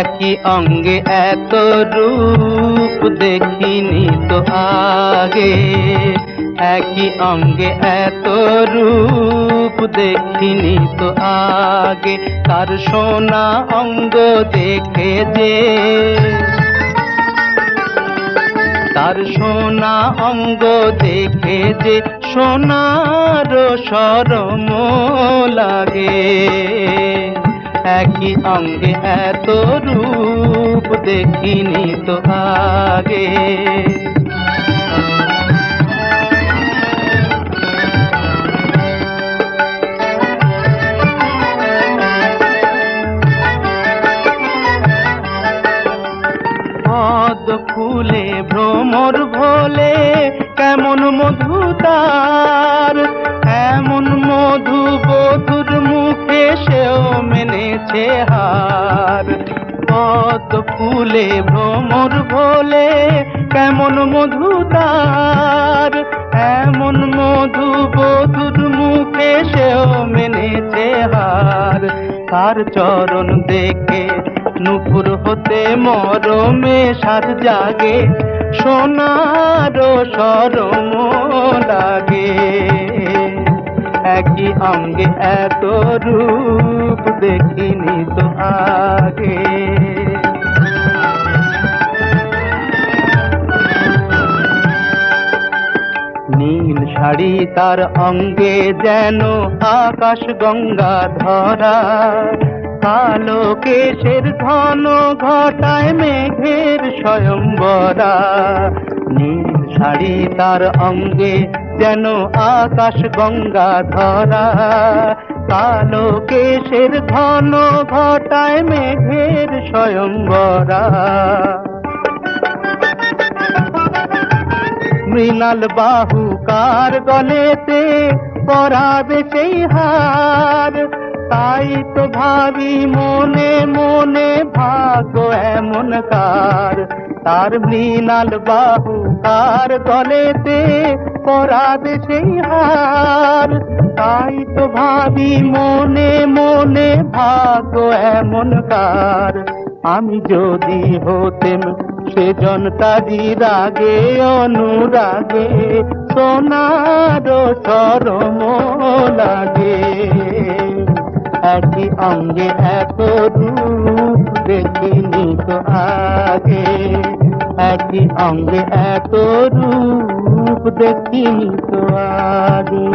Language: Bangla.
একই অঙ্গে এত রূপ দেখিনি তো আগে, একই অঙ্গে এত রূপ দেখিনি তো আগে। তার সোনা অঙ্গ দেখে যে, তার সোনা অঙ্গ দেখে যে সোনার শরম লাগে। একই অঙ্গে এত রূপ দেখিনি তো আগে। পদ ফুলে ভ্রমর ভোলে কেমন মধু তার, এমন মধু বধুর মুখে সেও মেনেছে হার। পদ ফুলে ভ্রমর ভোলে কেমন মধু তার, এমন মধু বধুর মুখে সেও মেনেছে হার। তার চরণ দেখে নুপুর হতে মরমে সার জাগে, সোনার শরম লাগে। একই অঙ্গে এত রূপ দেখিনি তো আগে। নীল শাড়ি তার অঙ্গে যেন আকাশ গঙ্গা ধরা, কালো কেশের ঘন ঘটায় মেঘের স্বয়ম্বরা। নীল শাড়ি তার অঙ্গে যেন আকাশ গঙ্গা ধরা, কালো কেশের ঘন ঘটায় মেঘের স্বয়ম্বরা। মৃণাল বাহু কার গলেতে পরাবে সেই হার, তাই তো ভাবি মনে মনে ভাগ্য এমন কার। তার মৃণাল বাহু কার গলেতে পরাবে সেই হার, তাই তো ভাবি মনে মনে ভাগ্য এমন কার। আমি যদি হতেম সেজন তারি রাগে অনুরাগে, সোনার শরম লাগে। একই অঙ্গে এত রূপ দেখিনি তো আগে, একই অঙ্গে এত রূপ দেখিনি তো আগে।